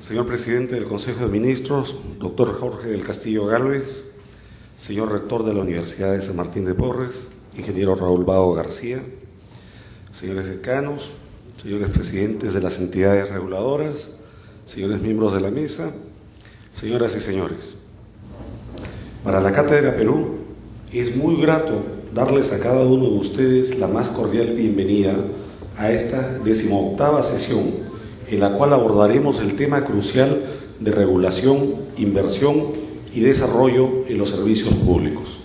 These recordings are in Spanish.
Señor Presidente del Consejo de Ministros, doctor Jorge del Castillo Gálvez, señor Rector de la Universidad de San Martín de Porres, ingeniero Raúl Bago García, señores decanos, señores presidentes de las entidades reguladoras, señores miembros de la mesa, señoras y señores. Para la Cátedra Perú es muy grato darles a cada uno de ustedes la más cordial bienvenida a esta 18ª sesión, en la cual abordaremos el tema crucial de regulación, inversión y desarrollo en los servicios públicos.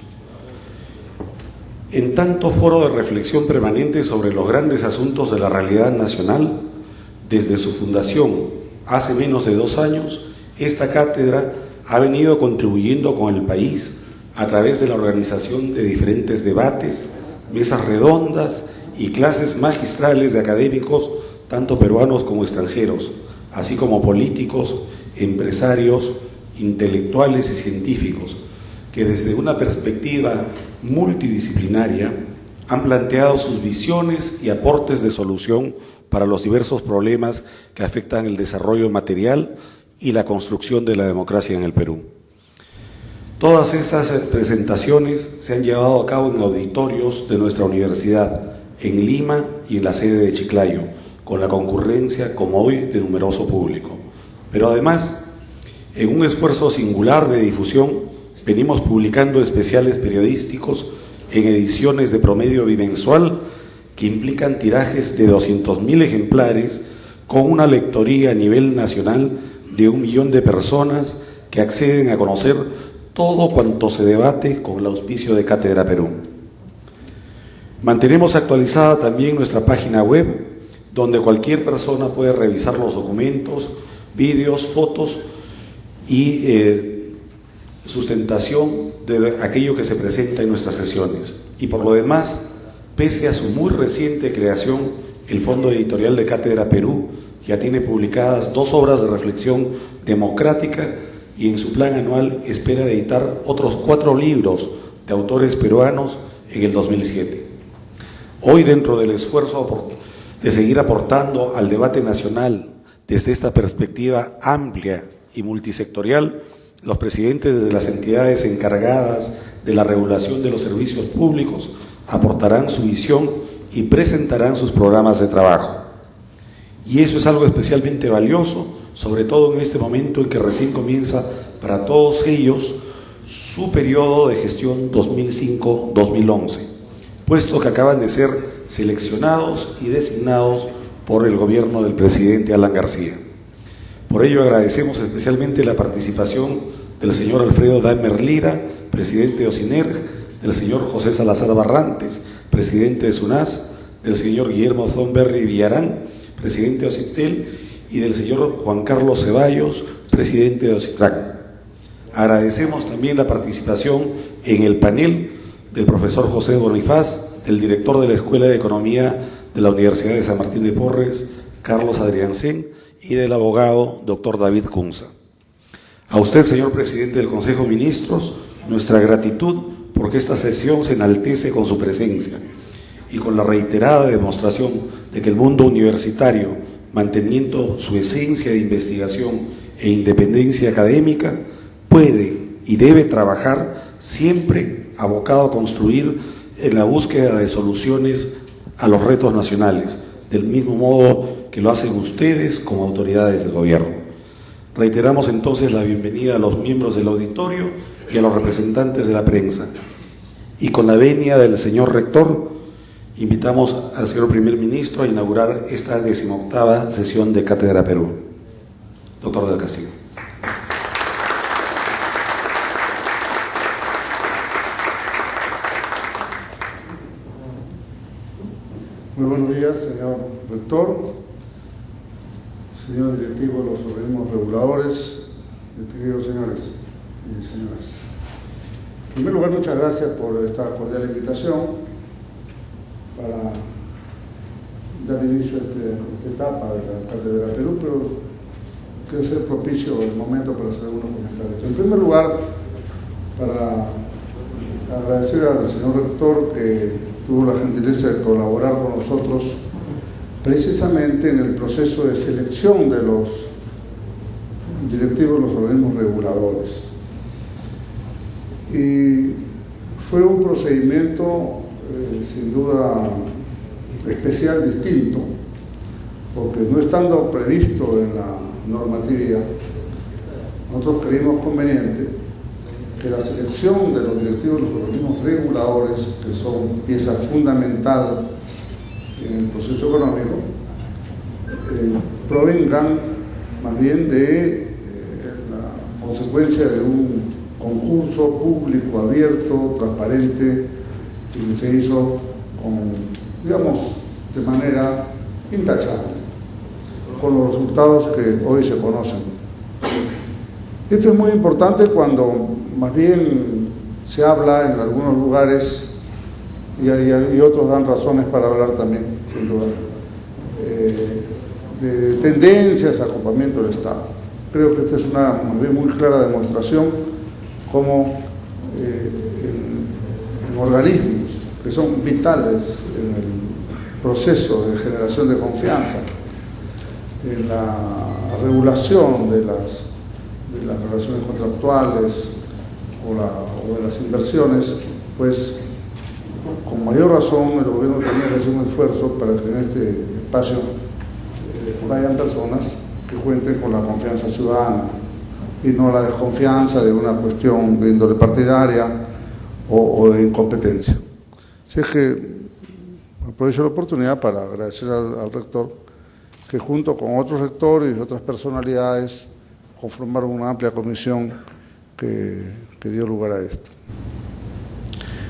En tanto foro de reflexión permanente sobre los grandes asuntos de la realidad nacional, desde su fundación hace menos de 2 años, esta cátedra ha venido contribuyendo con el país a través de la organización de diferentes debates, mesas redondas y clases magistrales de académicos, tanto peruanos como extranjeros, así como políticos, empresarios, intelectuales y científicos, que desde una perspectiva multidisciplinaria han planteado sus visiones y aportes de solución para los diversos problemas que afectan el desarrollo material y la construcción de la democracia en el Perú. Todas estas presentaciones se han llevado a cabo en auditorios de nuestra universidad, en Lima y en la sede de Chiclayo, con la concurrencia, como hoy, de numeroso público. Pero además, en un esfuerzo singular de difusión, venimos publicando especiales periodísticos en ediciones de promedio bimensual que implican tirajes de 200.000 ejemplares con una lectoría a nivel nacional de 1 millón de personas que acceden a conocer todo cuanto se debate con el auspicio de Cátedra Perú. Mantenemos actualizada también nuestra página web, donde cualquier persona puede revisar los documentos, vídeos, fotos y sustentación de aquello que se presenta en nuestras sesiones. Y por lo demás, pese a su muy reciente creación, el Fondo Editorial de Cátedra Perú ya tiene publicadas 2 obras de reflexión democrática y en su plan anual espera editar otros 4 libros de autores peruanos en el 2007. Hoy, dentro del esfuerzo de seguir aportando al debate nacional desde esta perspectiva amplia y multisectorial, los presidentes de las entidades encargadas de la regulación de los servicios públicos aportarán su visión y presentarán sus programas de trabajo. Y eso es algo especialmente valioso, sobre todo en este momento en que recién comienza para todos ellos su periodo de gestión 2005-2011, puesto que acaban de ser seleccionados y designados por el gobierno del presidente Alan García. Por ello agradecemos especialmente la participación del señor Alfredo Damer Lira, presidente de OCINERG, del señor José Salazar Barrantes, presidente de SUNAS, del señor Guillermo Zonberry Villarán, presidente de OCITEL, y del señor Juan Carlos Ceballos, presidente de OCITRAC. Agradecemos también la participación en el panel del profesor José Bonifaz, del director de la Escuela de Economía de la Universidad de San Martín de Porres, Carlos Adriancén, y del abogado doctor David Kunza. A usted, señor presidente del Consejo de Ministros, nuestra gratitud porque esta sesión se enaltece con su presencia y con la reiterada demostración de que el mundo universitario, manteniendo su esencia de investigación e independencia académica, puede y debe trabajar siempre abocado a construir en la búsqueda de soluciones a los retos nacionales, del mismo modo que lo hacen ustedes como autoridades del gobierno. Reiteramos entonces la bienvenida a los miembros del auditorio y a los representantes de la prensa. Y con la venia del señor rector, invitamos al señor primer ministro a inaugurar esta 18ª sesión de Cátedra Perú. Doctor del Castillo. Muy buenos días, señor rector, señor directivo de los organismos reguladores, distinguidos señores y señoras. En primer lugar, muchas gracias por esta cordial invitación para dar inicio a esta etapa de la Cátedra Perú, pero quiero ser propicio el momento para hacer algunos comentarios. En primer lugar, para agradecer al señor rector que tuvo la gentileza de colaborar con nosotros precisamente en el proceso de selección de los directivos de los organismos reguladores. Y fue un procedimiento sin duda especial, distinto, porque no estando previsto en la normatividad, nosotros creímos conveniente que la selección de los directivos de los organismos reguladores, que son pieza fundamental en el proceso económico, provengan más bien de la consecuencia de un concurso público, abierto, transparente, y que se hizo digamos, de manera intachable, con los resultados que hoy se conocen. Esto es muy importante cuando más bien se habla en algunos lugares, y otros dan razones para hablar también, sin duda, de tendencias a acopamiento del Estado. Creo que esta es una más bien muy clara demostración cómo en organismos que son vitales en el proceso de generación de confianza, en la regulación de las relaciones contractuales o de las inversiones, pues con mayor razón el gobierno tiene que hacer un esfuerzo para que en este espacio vayan personas que cuenten con la confianza ciudadana y no la desconfianza de una cuestión de índole partidaria o de incompetencia. Así es que aprovecho la oportunidad para agradecer al rector que junto con otros rectores y otras personalidades conformaron una amplia comisión que dio lugar a esto.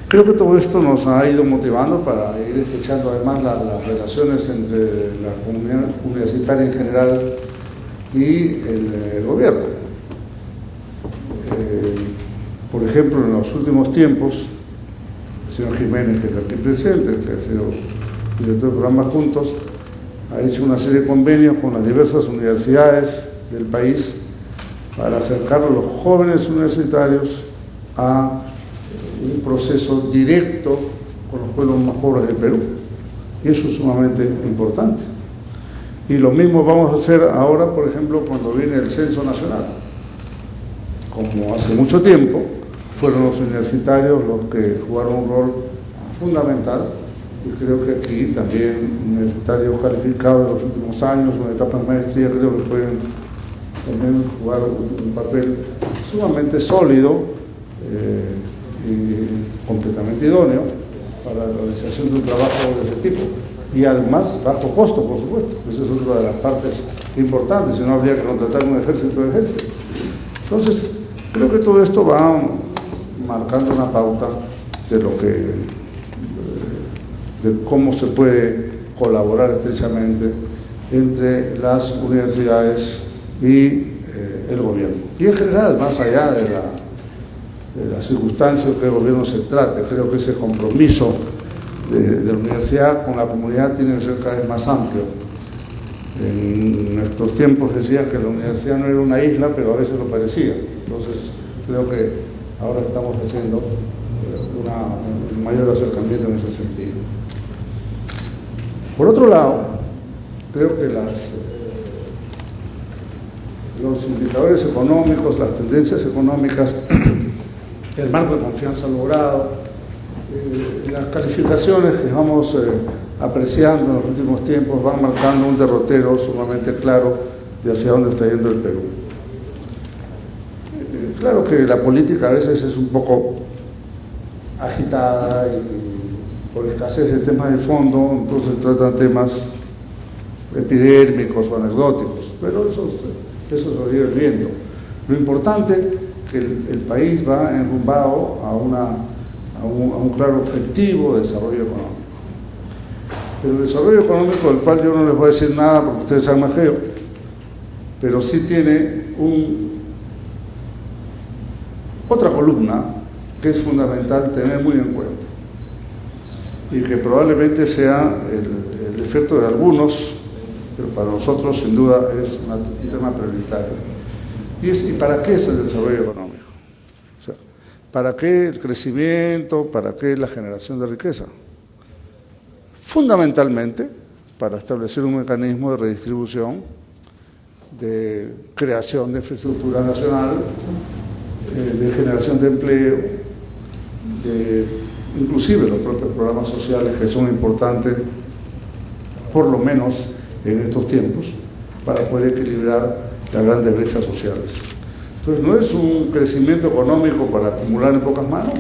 Creo que todo esto nos ha ido motivando para ir estrechando además las relaciones entre la comunidad universitaria en general y el gobierno. Por ejemplo, en los últimos tiempos, el señor Jiménez, que está aquí presente, que ha sido director del programa Juntos, ha hecho una serie de convenios con las diversas universidades del país para acercar a los jóvenes universitarios a un proceso directo con los pueblos más pobres del Perú. Y eso es sumamente importante. Y lo mismo vamos a hacer ahora, por ejemplo, cuando viene el censo nacional. Como hace mucho tiempo, fueron los universitarios los que jugaron un rol fundamental, y creo que aquí también universitarios calificados en los últimos años, una etapa de maestría, creo que pueden también jugar un papel sumamente sólido y completamente idóneo para la realización de un trabajo de ese tipo, y al más bajo costo, por supuesto. Esa es otra de las partes importantes, si no habría que contratar un ejército de gente. Entonces, creo que todo esto va marcando una pauta de cómo se puede colaborar estrechamente entre las universidades y el gobierno. Y en general, más allá de las circunstancias que el gobierno se trate, creo que ese compromiso de la universidad con la comunidad tiene que ser cada vez más amplio. En nuestros tiempos decían que la universidad no era una isla, pero a veces lo parecía. Entonces, creo que ahora estamos haciendo un mayor acercamiento en ese sentido. Por otro lado, creo que los indicadores económicos, las tendencias económicas, el marco de confianza logrado, las calificaciones que vamos apreciando en los últimos tiempos van marcando un derrotero sumamente claro de hacia dónde está yendo el Perú. Claro que la política a veces es un poco agitada y por escasez de temas de fondo, entonces tratan temas epidérmicos o anecdóticos, pero eso se lo lleva el viento. Lo importante es que el país va enrumbado a un claro objetivo de desarrollo económico. Pero el desarrollo económico, del cual yo no les voy a decir nada porque ustedes saben más que yo, pero sí tiene otra columna que es fundamental tener muy en cuenta y que probablemente sea el defecto de algunos, pero para nosotros sin duda es un tema prioritario. ¿Y para qué es el desarrollo económico? O sea, ¿para qué el crecimiento? ¿Para qué la generación de riqueza? Fundamentalmente para establecer un mecanismo de redistribución de creación de infraestructura nacional, de generación de empleo, inclusive los propios programas sociales que son importantes, por lo menos en estos tiempos, para poder equilibrar las grandes brechas sociales. Entonces no es un crecimiento económico para acumular en pocas manos,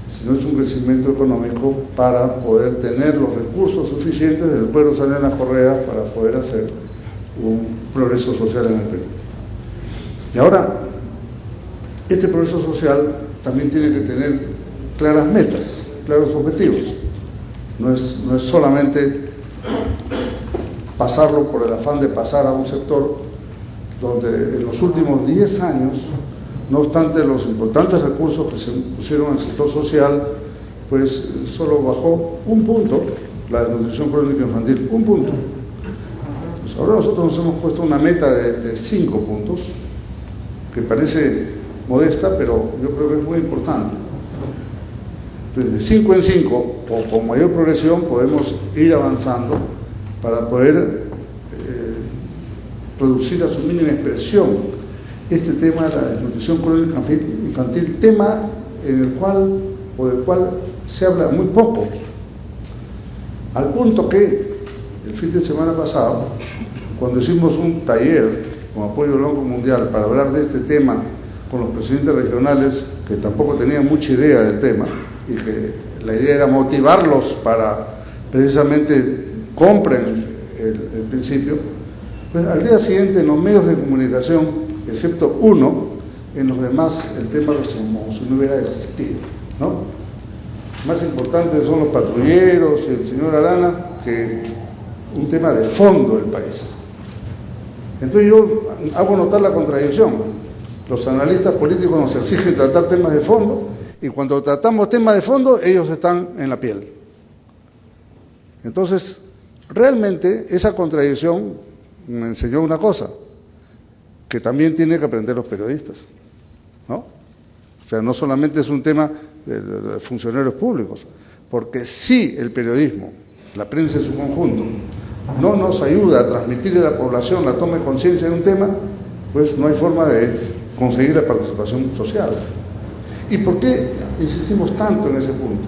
sino es un crecimiento económico para poder tener los recursos suficientes del cual salen las correas para poder hacer un progreso social en el Perú. Y ahora, este progreso social también tiene que tener claras metas, claros objetivos. No es solamente pasarlo por el afán de pasar a un sector donde en los últimos 10 años, no obstante los importantes recursos que se pusieron al sector social, pues solo bajó un punto la desnutrición crónica infantil, un punto. Pues ahora nosotros nos hemos puesto una meta de 5 puntos, que parece modesta, pero yo creo que es muy importante. Entonces, de 5 en 5, o con mayor progresión, podemos ir avanzando para poder producir a su mínima expresión este tema de la desnutrición crónica infantil, tema del cual se habla muy poco, al punto que el fin de semana pasado, cuando hicimos un taller con apoyo del Banco Mundial para hablar de este tema con los presidentes regionales, que tampoco tenían mucha idea del tema, y que la idea era motivarlos para precisamente compren el principio, pues al día siguiente en los medios de comunicación, excepto uno, en los demás el tema como si no hubiera existido, ¿no? Más importantes son los patrulleros y el señor Arana que un tema de fondo del país. Entonces yo hago notar la contradicción. Los analistas políticos nos exigen tratar temas de fondo y cuando tratamos temas de fondo ellos están en la piel. Entonces, realmente esa contradicción me enseñó una cosa, que también tienen que aprender los periodistas, ¿no? O sea, no solamente es un tema de funcionarios públicos, porque si el periodismo, la prensa en su conjunto, no nos ayuda a transmitirle a la población la toma de conciencia de un tema, pues no hay forma de conseguir la participación social. ¿Y por qué insistimos tanto en ese punto?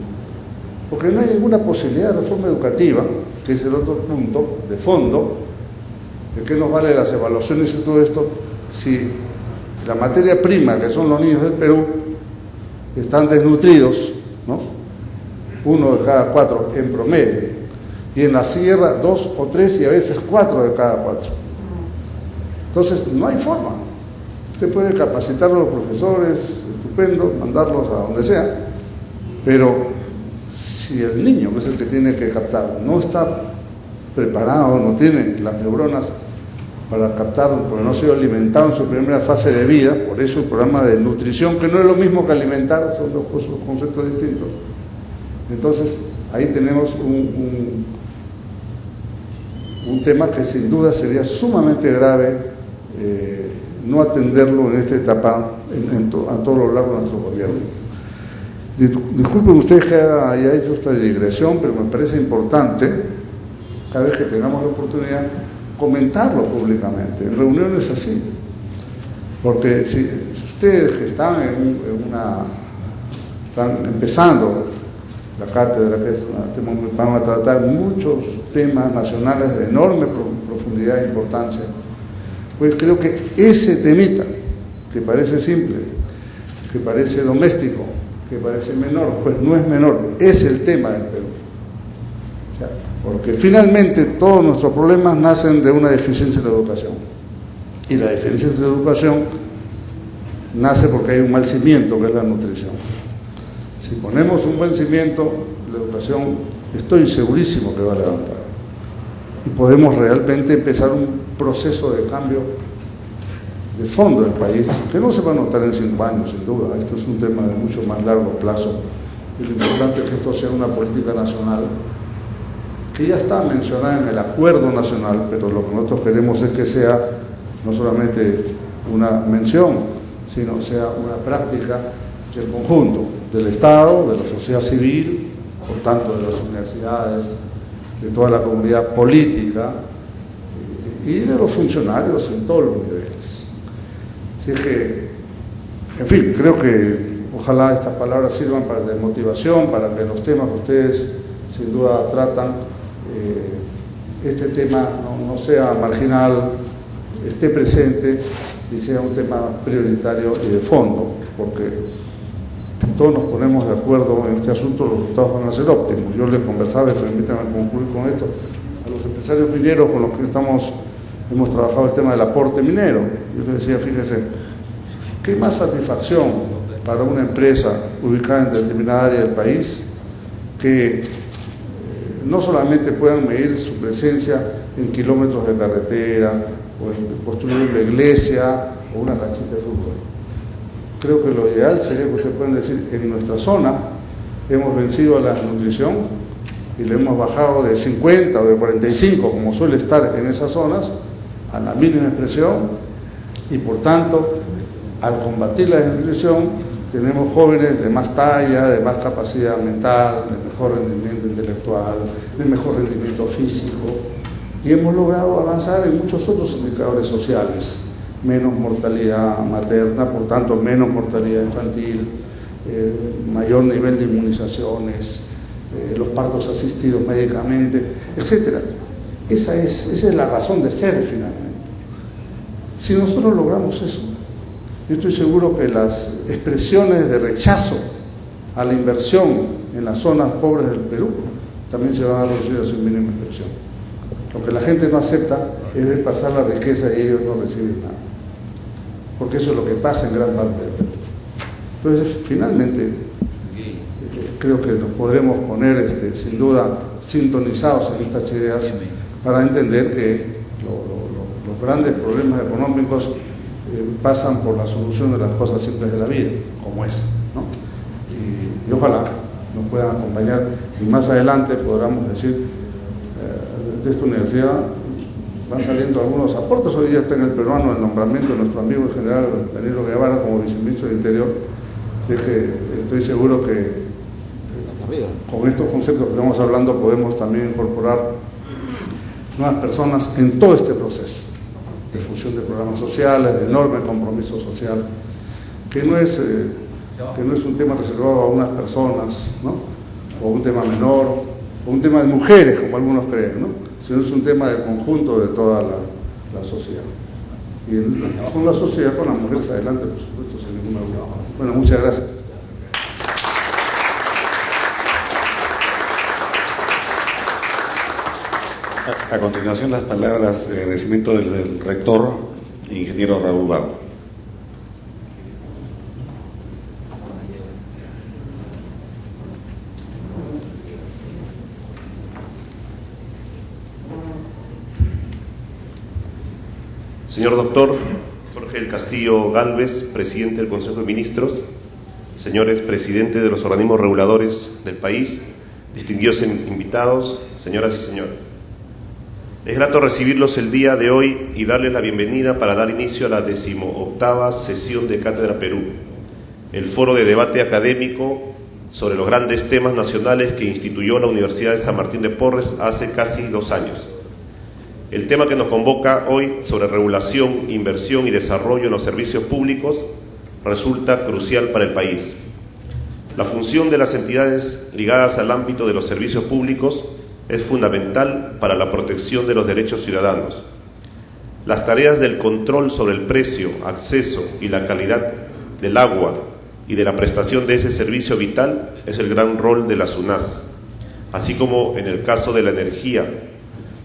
Porque no hay ninguna posibilidad de reforma educativa, que es el otro punto de fondo. ¿De qué nos vale las evaluaciones y todo esto si la materia prima, que son los niños del Perú, están desnutridos, ¿no? 1 de cada 4 en promedio, y en la sierra 2 o 3 y a veces 4 de cada 4. Entonces no hay forma. Usted puede capacitar a los profesores, estupendo, mandarlos a donde sea, pero si el niño, que es el que tiene que captar, no está preparado, no tiene las neuronas para captar, porque no ha sido alimentado en su primera fase de vida, por eso el programa de nutrición, que no es lo mismo que alimentar, son dos conceptos distintos. Entonces, ahí tenemos un tema que sin duda sería sumamente grave no atenderlo en esta etapa a todo lo largo de nuestro gobierno. Disculpen ustedes que haya hecho esta digresión, pero me parece importante, cada vez que tengamos la oportunidad, comentarlo públicamente, en reuniones así. Porque si ustedes que están están empezando la cátedra, que es van a tratar muchos temas nacionales de enorme profundidad e importancia, pues creo que ese temita, que parece simple, que parece doméstico, que parece menor, pues no es menor, es el tema del Perú. O sea, porque finalmente todos nuestros problemas nacen de una deficiencia en la educación. Y la deficiencia en la educación nace porque hay un mal cimiento, que es la nutrición. Si ponemos un buen cimiento, la educación, estoy segurísimo que va a levantar. Y podemos realmente empezar un proceso de cambio de fondo del país, que no se va a notar en 5 años, sin duda. Esto es un tema de mucho más largo plazo. Y lo importante es que esto sea una política nacional que ya está mencionada en el acuerdo nacional, pero lo que nosotros queremos es que sea no solamente una mención, sino sea una práctica del conjunto, del Estado, de la sociedad civil, por tanto de las universidades, de toda la comunidad política y de los funcionarios en todos los niveles. Así es que, en fin, creo que ojalá estas palabras sirvan de motivación para que los temas que ustedes sin duda tratan, este tema no sea marginal, esté presente y sea un tema prioritario y de fondo, porque si todos nos ponemos de acuerdo en este asunto, los resultados van a ser óptimos. Yo les conversaba, y permítanme concluir con esto, a los empresarios mineros con los que hemos trabajado el tema del aporte minero. Yo les decía, fíjense, ¿qué más satisfacción para una empresa ubicada en determinada área del país que no solamente puedan medir su presencia en kilómetros de carretera o en construir una iglesia o una canchita de fútbol? Creo que lo ideal sería que ustedes puedan decir, en nuestra zona hemos vencido a la desnutrición y le hemos bajado de 50 o de 45, como suele estar en esas zonas, a la mínima expresión, y por tanto, al combatir la desnutrición, tenemos jóvenes de más talla, de más capacidad mental, de mejor rendimiento intelectual, de mejor rendimiento físico, y hemos logrado avanzar en muchos otros indicadores sociales. Menos mortalidad materna, por tanto menos mortalidad infantil, mayor nivel de inmunizaciones, los partos asistidos médicamente, etc. Esa es la razón de ser finalmente. Si nosotros logramos eso, yo estoy seguro que las expresiones de rechazo a la inversión en las zonas pobres del Perú también se van a reducir a su mínima expresión. Lo que la gente no acepta es ver pasar la riqueza y ellos no reciben nada, porque eso es lo que pasa en gran parte del Perú. Entonces, finalmente, creo que nos podremos poner sin duda sintonizados en estas ideas para entender que los grandes problemas económicos pasan por la solución de las cosas simples de la vida, como esa, ¿no? Y ojalá nos puedan acompañar y más adelante podamos decir, de esta universidad van saliendo algunos aportes. Hoy día está en el peruano el nombramiento de nuestro amigo el general Danilo Guevara como viceministro del Interior. Así que estoy seguro que con estos conceptos que estamos hablando podemos también incorporar nuevas personas en todo este proceso de fusión de programas sociales, de enorme compromiso social, que no es un tema reservado a unas personas, ¿no? O un tema menor, o un tema de mujeres, como algunos creen, ¿no? Sino es un tema del conjunto de toda la sociedad. Y con la sociedad, con las mujeres adelante, por supuesto, sin ninguna duda. Bueno, muchas gracias. A continuación, las palabras de agradecimiento del rector, ingeniero Raúl Vago. Señor doctor Jorge del Castillo Gálvez, presidente del Consejo de Ministros, señores presidentes de los organismos reguladores del país, distinguidos invitados, señoras y señores. Es grato recibirlos el día de hoy y darles la bienvenida para dar inicio a la 18ª sesión de Cátedra Perú, el foro de debate académico sobre los grandes temas nacionales que instituyó la Universidad de San Martín de Porres hace casi 2 años. El tema que nos convoca hoy sobre regulación, inversión y desarrollo en los servicios públicos resulta crucial para el país. La función de las entidades ligadas al ámbito de los servicios públicos es fundamental para la protección de los derechos ciudadanos. Las tareas del control sobre el precio, acceso y la calidad del agua y de la prestación de ese servicio vital es el gran rol de la SUNAS, así como en el caso de la energía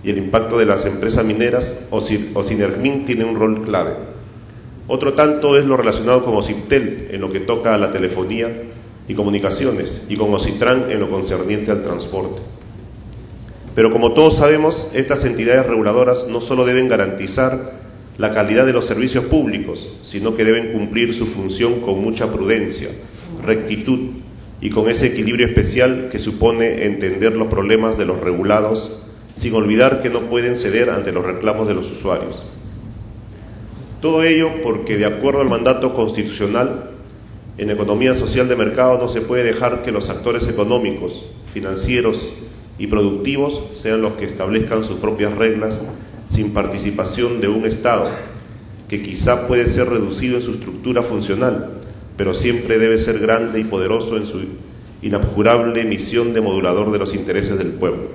y el impacto de las empresas mineras, OCINERMIN tiene un rol clave. Otro tanto es lo relacionado con OCIPTEL en lo que toca a la telefonía y comunicaciones, y con OCITRAN en lo concerniente al transporte. Pero como todos sabemos, estas entidades reguladoras no solo deben garantizar la calidad de los servicios públicos, sino que deben cumplir su función con mucha prudencia, rectitud y con ese equilibrio especial que supone entender los problemas de los regulados, sin olvidar que no pueden ceder ante los reclamos de los usuarios. Todo ello porque, de acuerdo al mandato constitucional, en economía social de mercado no se puede dejar que los actores económicos, financieros y productivos sean los que establezcan sus propias reglas sin participación de un Estado, que quizá puede ser reducido en su estructura funcional, pero siempre debe ser grande y poderoso en su inabjurable misión de modulador de los intereses del pueblo.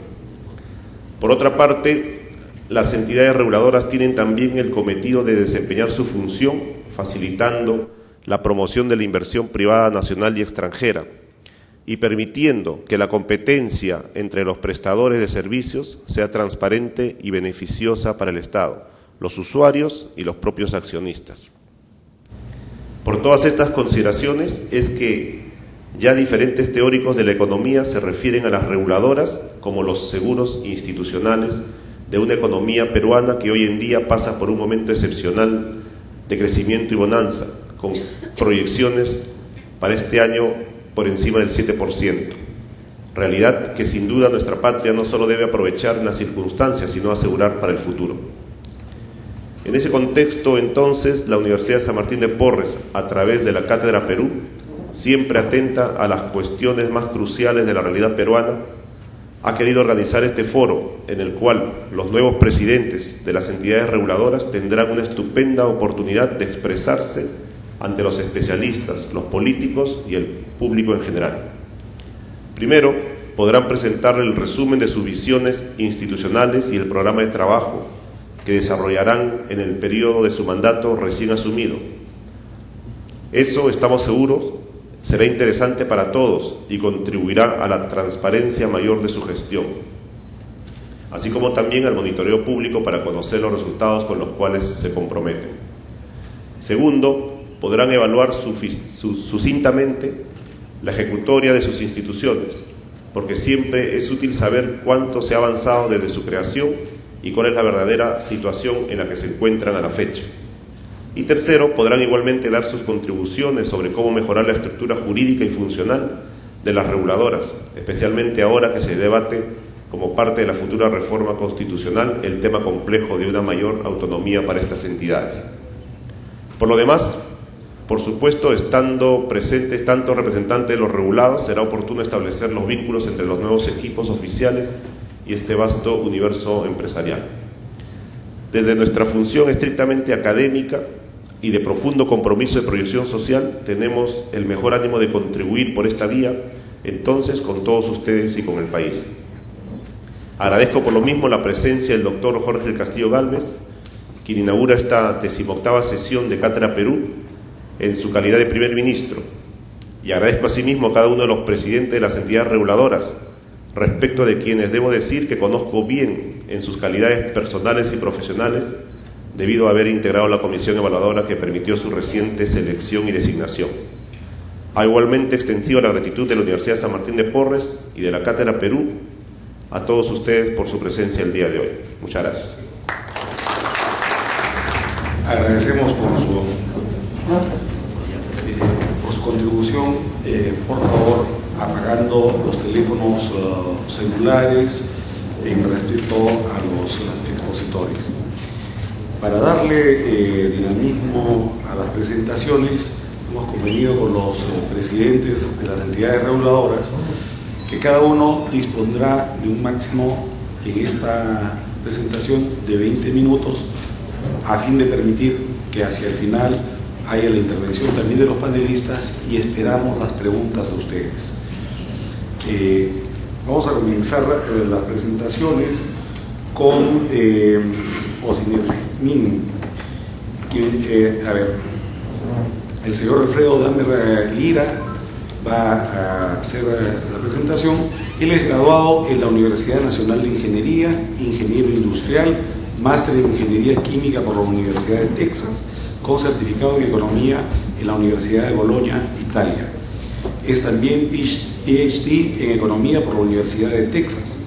Por otra parte, las entidades reguladoras tienen también el cometido de desempeñar su función facilitando la promoción de la inversión privada nacional y extranjera y permitiendo que la competencia entre los prestadores de servicios sea transparente y beneficiosa para el Estado, los usuarios y los propios accionistas. Por todas estas consideraciones es que ya diferentes teóricos de la economía se refieren a las reguladoras como los seguros institucionales de una economía peruana que hoy en día pasa por un momento excepcional de crecimiento y bonanza, con proyecciones para este año por encima del 7%. Realidad que sin duda nuestra patria no solo debe aprovechar en las circunstancias, sino asegurar para el futuro. En ese contexto, entonces, la Universidad de San Martín de Porres, a través de la Cátedra Perú, siempre atenta a las cuestiones más cruciales de la realidad peruana, ha querido organizar este foro en el cual los nuevos presidentes de las entidades reguladoras tendrán una estupenda oportunidad de expresarse ante los especialistas, los políticos y el público en general. Primero, podrán presentarle el resumen de sus visiones institucionales y el programa de trabajo que desarrollarán en el periodo de su mandato recién asumido. Eso, estamos seguros, será interesante para todos y contribuirá a la transparencia mayor de su gestión, así como también al monitoreo público para conocer los resultados con los cuales se comprometen. Segundo, podrán evaluar sucintamente la ejecutoria de sus instituciones, porque siempre es útil saber cuánto se ha avanzado desde su creación y cuál es la verdadera situación en la que se encuentran a la fecha. Y tercero, podrán igualmente dar sus contribuciones sobre cómo mejorar la estructura jurídica y funcional de las reguladoras, especialmente ahora que se debate como parte de la futura reforma constitucional el tema complejo de una mayor autonomía para estas entidades. Por lo demás, por supuesto, estando presentes tantos representantes de los regulados, será oportuno establecer los vínculos entre los nuevos equipos oficiales y este vasto universo empresarial. Desde nuestra función estrictamente académica y de profundo compromiso de proyección social, tenemos el mejor ánimo de contribuir por esta vía, entonces, con todos ustedes y con el país. Agradezco por lo mismo la presencia del doctor Jorge del Castillo Gálvez, quien inaugura esta 18ª sesión de Cátedra Perú en su calidad de primer ministro, y agradezco asimismo a cada uno de los presidentes de las entidades reguladoras, respecto de quienes debo decir que conozco bien en sus calidades personales y profesionales, debido a haber integrado la comisión evaluadora que permitió su reciente selección y designación. Ha igualmente extensiva la gratitud de la Universidad de San Martín de Porres y de la Cátedra Perú a todos ustedes por su presencia el día de hoy. Muchas gracias. Agradecemos por su contribución. Por favor, apagando los teléfonos celulares en respecto a los expositores. Para darle dinamismo a las presentaciones, hemos convenido con los presidentes de las entidades reguladoras que cada uno dispondrá de un máximo en esta presentación de 20 minutos a fin de permitir que hacia el final haya la intervención también de los panelistas y esperamos las preguntas de ustedes. Vamos a comenzar las presentaciones con Osinermin, el señor Alfredo Damer Lira va a hacer la presentación. Él es graduado en la Universidad Nacional de Ingeniería, ingeniero industrial, máster en Ingeniería Química por la Universidad de Texas, con certificado en Economía en la Universidad de Bolonia, Italia. Es también PhD en Economía por la Universidad de Texas.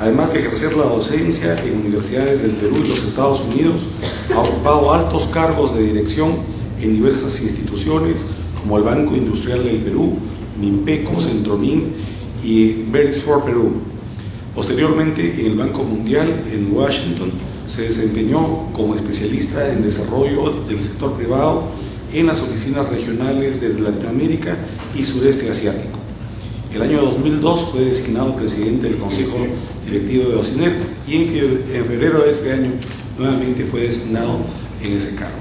Además de ejercer la docencia en universidades del Perú y los Estados Unidos, ha ocupado altos cargos de dirección en diversas instituciones como el Banco Industrial del Perú, Minpeco, Centromin y Beresford Perú. Posteriormente, en el Banco Mundial en Washington, se desempeñó como especialista en desarrollo del sector privado en las oficinas regionales de Latinoamérica y Sudeste Asiático. El año 2002 fue designado presidente del Consejo Directivo de Ocinet y en febrero de este año nuevamente fue designado en ese cargo.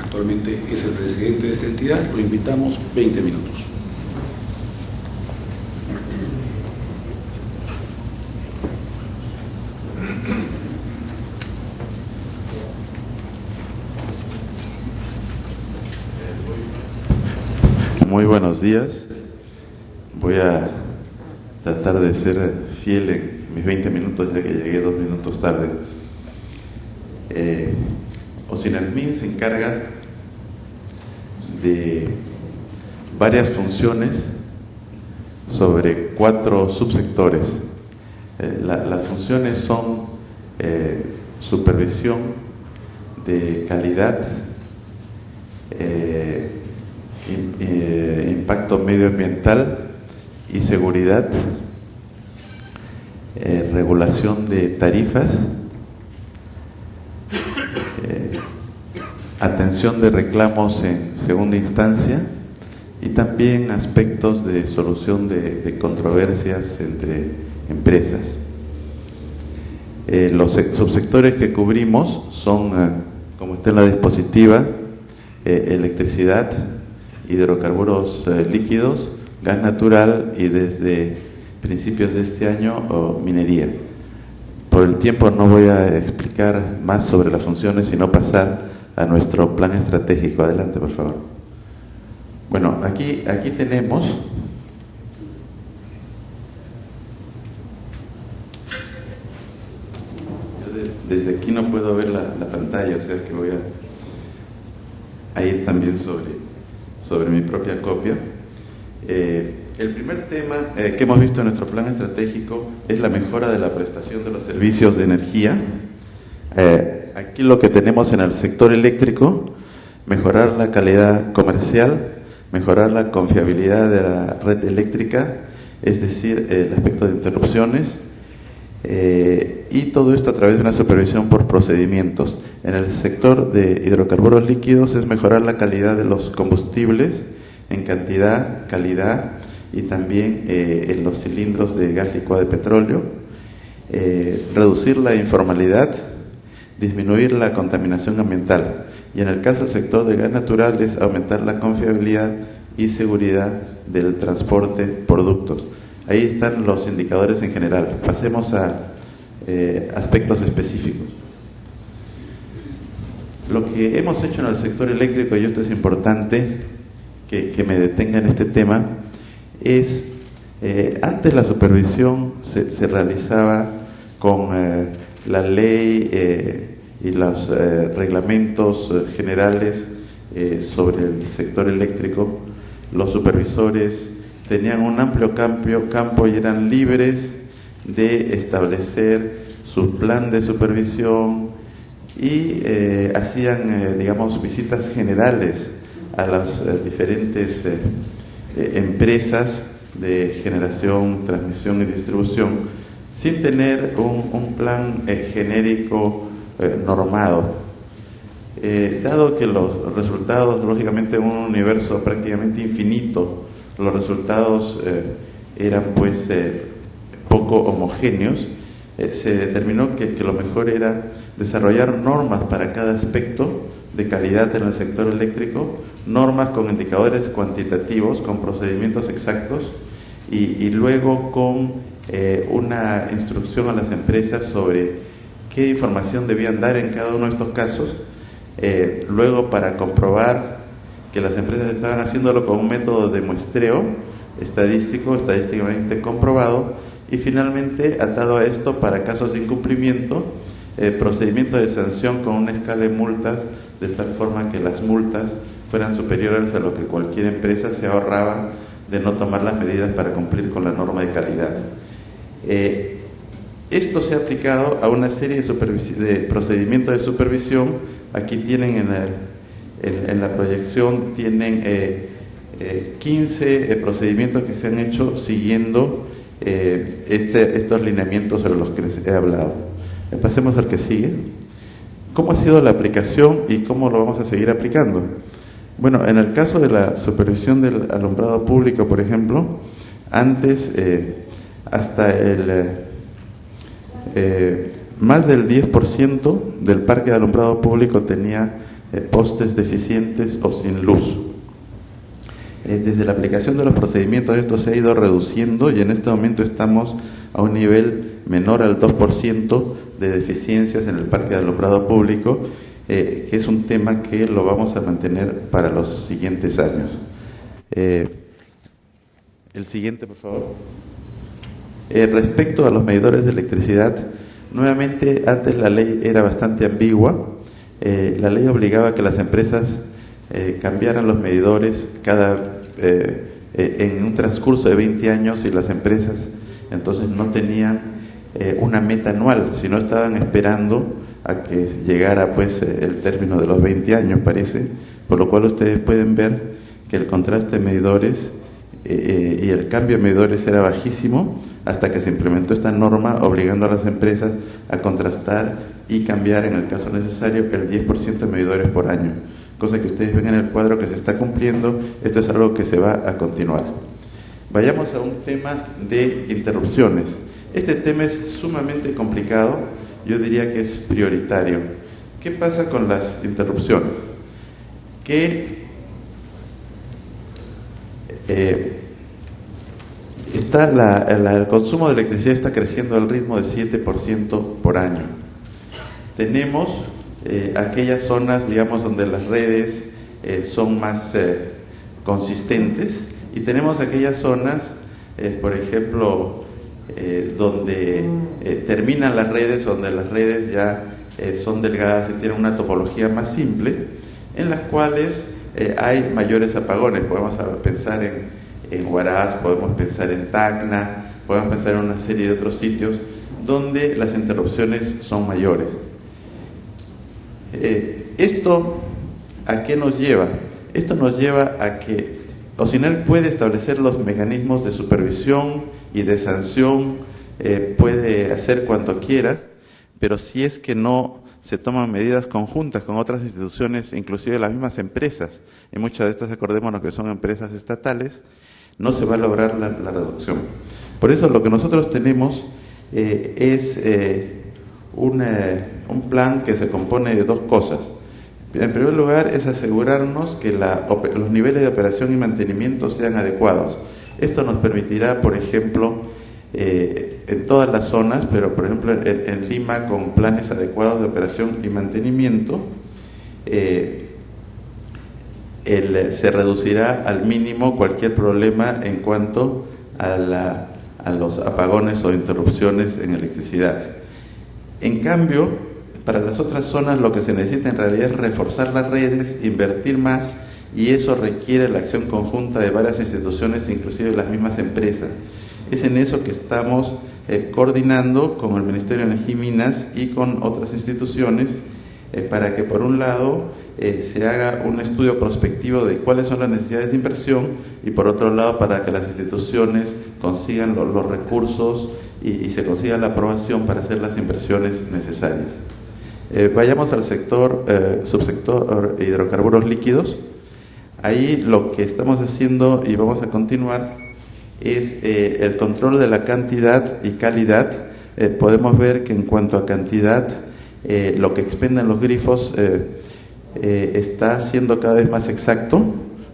Actualmente es el presidente de esta entidad. Lo invitamos 20 minutos. Muy buenos días. Voy a tratar de ser fiel en mis 20 minutos, ya que llegué 2 minutos tarde. Ocinermin se encarga de varias funciones sobre 4 subsectores. Las funciones son supervisión de calidad, impacto medioambiental y seguridad, regulación de tarifas, atención de reclamos en segunda instancia y también aspectos de solución de controversias entre empresas. Los subsectores que cubrimos son, como está en la dispositiva, electricidad, hidrocarburos líquidos, gas natural y desde principios de este año minería. Por el tiempo no voy a explicar más sobre las funciones, sino pasar a nuestro plan estratégico. Adelante, por favor. Bueno, aquí tenemos desde aquí no puedo ver la pantalla, o sea que voy a ir también sobre mi propia copia. El primer tema que hemos visto en nuestro plan estratégico es la mejora de la prestación de los servicios de energía. Aquí lo que tenemos en el sector eléctrico: mejorar la calidad comercial, mejorar la confiabilidad de la red eléctrica, es decir, el aspecto de interrupciones, y todo esto a través de una supervisión por procedimientos. En el sector de hidrocarburos líquidos es mejorar la calidad de los combustibles en cantidad, calidad y también en los cilindros de gas licuado de petróleo, reducir la informalidad, disminuir la contaminación ambiental, y en el caso del sector de gas natural es aumentar la confiabilidad y seguridad del transporte de productos. Ahí están los indicadores en general. Pasemos a aspectos específicos. Lo que hemos hecho en el sector eléctrico, y esto es importante que me detenga en este tema, es antes la supervisión se realizaba con la ley y los reglamentos generales sobre el sector eléctrico. Los supervisores tenían un amplio campo y eran libres de establecer su plan de supervisión y hacían, visitas generales a las diferentes empresas de generación, transmisión y distribución, sin tener un plan genérico normado. Dado que los resultados, lógicamente en un universo prácticamente infinito, los resultados eran poco homogéneos, se determinó que lo mejor era desarrollar normas para cada aspecto de calidad en el sector eléctrico, normas con indicadores cuantitativos, con procedimientos exactos, y luego con una instrucción a las empresas sobre qué información debían dar en cada uno de estos casos. Luego, para comprobar que las empresas estaban haciéndolo con un método de muestreo estadísticamente comprobado, y finalmente, atado a esto, para casos de incumplimiento, procedimiento de sanción con una escala de multas, de tal forma que las multas fueran superiores a lo que cualquier empresa se ahorraba de no tomar las medidas para cumplir con la norma de calidad. Esto se ha aplicado a una serie de procedimientos de supervisión. Aquí tienen en la proyección, tienen 15 procedimientos que se han hecho siguiendo estos lineamientos sobre los que les he hablado. Pasemos al que sigue. ¿Cómo ha sido la aplicación y cómo lo vamos a seguir aplicando? Bueno, en el caso de la supervisión del alumbrado público, por ejemplo, Antes, hasta más del 10% del parque de alumbrado público tenía postes deficientes o sin luz. Desde la aplicación de los procedimientos esto se ha ido reduciendo y en este momento estamos a un nivel menor al 2% de deficiencias en el parque de alumbrado público, que es un tema que lo vamos a mantener para los siguientes años. El siguiente, por favor. Respecto a los medidores de electricidad, nuevamente antes la ley era bastante ambigua. La ley obligaba a que las empresas cambiaran los medidores en un transcurso de 20 años y las empresas entonces no tenían una meta anual, sino estaban esperando a que llegara pues el término de los 20 años, parece, por lo cual ustedes pueden ver que el contraste de medidores y el cambio de medidores era bajísimo hasta que se implementó esta norma obligando a las empresas a contrastar y cambiar en el caso necesario el 10% de medidores por año, cosa que ustedes ven en el cuadro que se está cumpliendo. Esto es algo que se va a continuar. Vayamos a un tema de interrupciones. Este tema es sumamente complicado, yo diría que es prioritario. ¿Qué pasa con las interrupciones? Que el consumo de electricidad está creciendo al ritmo de 7% por año. Tenemos aquellas zonas, digamos, donde las redes son más consistentes, y tenemos aquellas zonas, por ejemplo, donde terminan las redes, donde las redes ya son delgadas y tienen una topología más simple, en las cuales hay mayores apagones. Podemos pensar en Huaraz, podemos pensar en Tacna, podemos pensar en una serie de otros sitios donde las interrupciones son mayores. ¿Esto a qué nos lleva? Esto nos lleva a que OSINER puede establecer los mecanismos de supervisión y de sanción, puede hacer cuanto quiera, pero si es que no se toman medidas conjuntas con otras instituciones, inclusive las mismas empresas, y muchas de estas, acordémonos que son empresas estatales, no se va a lograr la reducción. Por eso lo que nosotros tenemos es un plan que se compone de dos cosas. En primer lugar, es asegurarnos que los niveles de operación y mantenimiento sean adecuados. Esto nos permitirá, por ejemplo, en todas las zonas, pero por ejemplo en Lima, con planes adecuados de operación y mantenimiento, se reducirá al mínimo cualquier problema en cuanto a los apagones o interrupciones en electricidad. En cambio, para las otras zonas lo que se necesita en realidad es reforzar las redes, invertir más, y eso requiere la acción conjunta de varias instituciones, inclusive las mismas empresas. Es en eso que estamos coordinando con el Ministerio de Energía y Minas y con otras instituciones para que, por un lado, se haga un estudio prospectivo de cuáles son las necesidades de inversión, y por otro lado, para que las instituciones consigan los recursos y se consiga la aprobación para hacer las inversiones necesarias. Vayamos al subsector hidrocarburos líquidos. Ahí lo que estamos haciendo y vamos a continuar es el control de la cantidad y calidad. Podemos ver que en cuanto a cantidad, lo que expenden los grifos está siendo cada vez más exacto.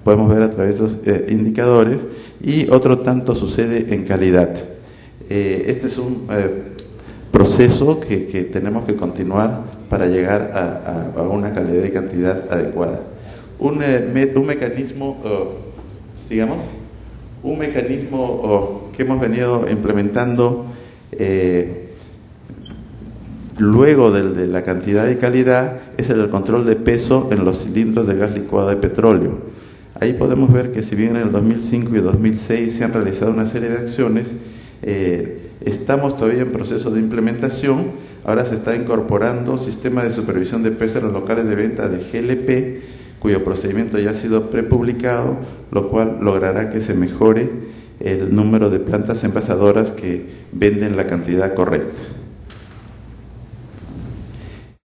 Podemos ver a través de esos indicadores, y otro tanto sucede en calidad. Este es un proceso que tenemos que continuar para llegar a una calidad y cantidad adecuada. Un mecanismo, digamos, que hemos venido implementando luego del de la cantidad y calidad es el del control de peso en los cilindros de gas licuado de petróleo. Ahí podemos ver que si bien en el 2005 y 2006 se han realizado una serie de acciones, estamos todavía en proceso de implementación. Ahora se está incorporando sistema de supervisión de peso en los locales de venta de GLP, cuyo procedimiento ya ha sido prepublicado, lo cual logrará que se mejore el número de plantas envasadoras que venden la cantidad correcta.